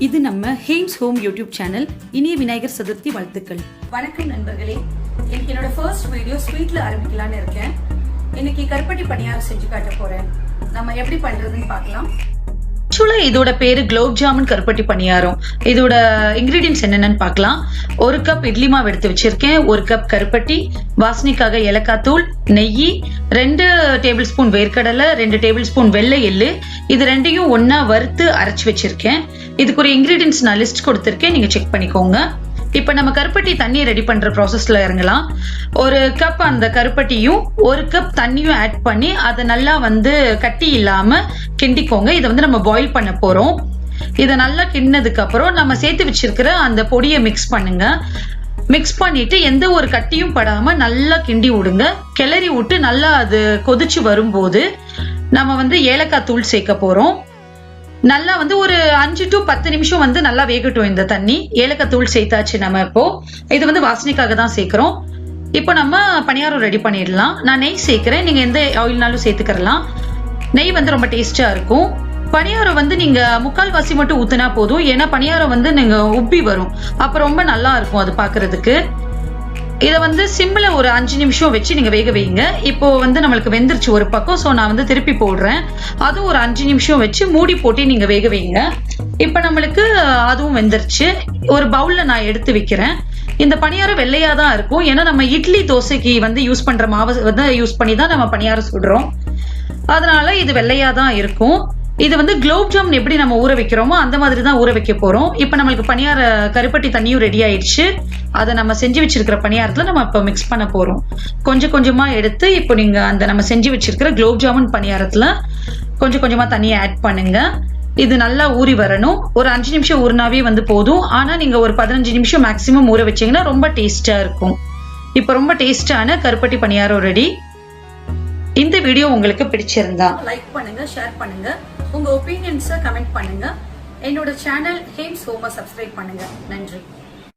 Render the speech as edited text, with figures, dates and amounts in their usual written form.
இது நம்ம ஹேம்ஸ் home YouTube channel. இனிய விநாயகர் சதுர்த்தி வாழ்த்துக்கள். வணக்கம் நண்பர்களே, இன்னைக்கு என்னோட ஃபர்ஸ்ட் வீடியோ ஸ்வீட்ல ஆரம்பிக்கலான்னு இருக்கேன். இன்னைக்கு கருப்பட்டி பணியாரம் செஞ்சு காட்ட போறேன். நம்ம எப்படி பண்றதுன்னு பார்க்கலாம். ஆக்சுவலா இதோட பேரு குலாப் ஜாமுன் கருப்பட்டி பணியாரம். இதோட இன்கிரீடியன்ஸ் என்னென்னு பார்க்கலாம். 1 கப் இட்லி மாவு எடுத்து வச்சிருக்கேன், 1 கப் கருப்பட்டி, வாசனைக்காக ஏலக்காய் தூள், நெய், 2 டேபிள் ஸ்பூன் வேர்க்கடலை, 2 டேபிள் ஸ்பூன் வெள்ளை எள்ளு, இது ரெண்டையும் ஒன்னா வறுத்து அரைச்சு வச்சிருக்கேன். இதுக்கு ஒரு இன்கிரீடியன்ஸ் நான் லிஸ்ட் கொடுத்துருக்கேன், நீங்க செக் பண்ணிக்கோங்க. இப்ப நம்ம கருப்பட்டி தண்ணி ரெடி பண்ற ப்ராசஸ்ல இறங்கலாம். 1 கப் அந்த கருப்பட்டியும் 1 கப் தண்ணியும் ஆட் பண்ணி அதை நல்லா கட்டி இல்லாம கிண்டிக்கோங்க. இதை நம்ம பாயில் பண்ண போறோம். இதை நல்லா கிண்டினதுக்கு அப்புறம் நம்ம சேர்த்து வச்சிருக்கிற அந்த பொடியை மிக்ஸ் பண்ணுங்க. மிக்ஸ் பண்ணிட்டு எந்த ஒரு கட்டியும் படாம நல்லா கிண்டி விடுங்க. கிளறி விட்டு நல்லா அது கொதிச்சு வரும்போது நம்ம ஏலக்காய் தூள் சேர்க்க போறோம். நல்லா ஒரு 5 to 10 நிமிஷம் நல்லா வேகட்டும் இந்த தண்ணி. ஏலக்காய் தூள் சேர்த்தாச்சு. நம்ம இப்போ இது வாசனைக்காக தான் சேர்க்கிறோம். இப்போ நம்ம பணியாரம் ரெடி பண்ணிடலாம். நான் நெய் சேர்க்கிறேன், நீங்க எந்த ஆயில்னாலும் சேர்த்துக்கலாம். நெய் ரொம்ப டேஸ்டா இருக்கும். பணியாரம் நீங்க 3/4 வாசி மட்டும் ஊத்துனா போதும். ஏன்னா பணியாரம் நீங்க உப்பி வரும், அப்ப ரொம்ப நல்லா இருக்கும் அது பாக்குறதுக்கு. இதை சிம்ல ஒரு 5 நிமிஷம் வச்சு நீங்க வேக வைங்க. இப்போ நம்மளுக்கு வெந்துருச்சு ஒரு பக்கம். ஸோ நான் திருப்பி போடுறேன். அதுவும் ஒரு 5 நிமிஷம் வச்சு மூடி போட்டு நீங்க வேக வைங்க. இப்போ நம்மளுக்கு அதுவும் வெந்துருச்சு. ஒரு பவுல்ல நான் எடுத்து வைக்கிறேன். இந்த பணியாரம் வெள்ளையா தான் இருக்கும். ஏன்னா நம்ம இட்லி தோசைக்கு யூஸ் பண்ற மாவு யூஸ் பண்ணி தான் நம்ம பணியாரம் சுடுறோம். அதனால இது வெள்ளையா தான் இருக்கும். இது குலோப் ஜாமுன் எப்படி நம்ம ஊற வைக்கிறோமோ அந்த மாதிரி தான் ஊற வைக்க போறோம். இப்போ நம்மளுக்கு பணியார கருப்பட்டி தண்ணியும் ரெடி ஆயிடுச்சு. அதை நம்ம செஞ்சு வச்சிருக்கிற பணியாரத்துல நம்ம இப்போ மிக்ஸ் பண்ண போறோம். கொஞ்சம் கொஞ்சமா எடுத்து இப்போ நீங்க அந்த நம்ம செஞ்சு வச்சிருக்கிற குலோப் ஜாமுன் பணியாரத்துல கொஞ்சம் கொஞ்சமா தண்ணியை ஆட் பண்ணுங்க. இது நல்லா ஊறி வரணும். ஒரு 5 நிமிஷம் ஊறினாவே போதும். ஆனா நீங்க ஒரு 15 நிமிஷம் மேக்சிமம் ஊற வச்சீங்கன்னா ரொம்ப டேஸ்டா இருக்கும். இப்போ ரொம்ப டேஸ்டான கருப்பட்டி பணியாரம் ரெடி. இந்த வீடியோ உங்களுக்கு பிடிச்சிருந்தா லைக் பண்ணுங்க, ஷேர் பண்ணுங்க, உங்க ஒப்பீனியன்ஸை கமெண்ட் பண்ணுங்க. என்னோட சேனல் ஹேம்ஸ் ஹோமை சப்ஸ்கிரைப் பண்ணுங்க. நன்றி.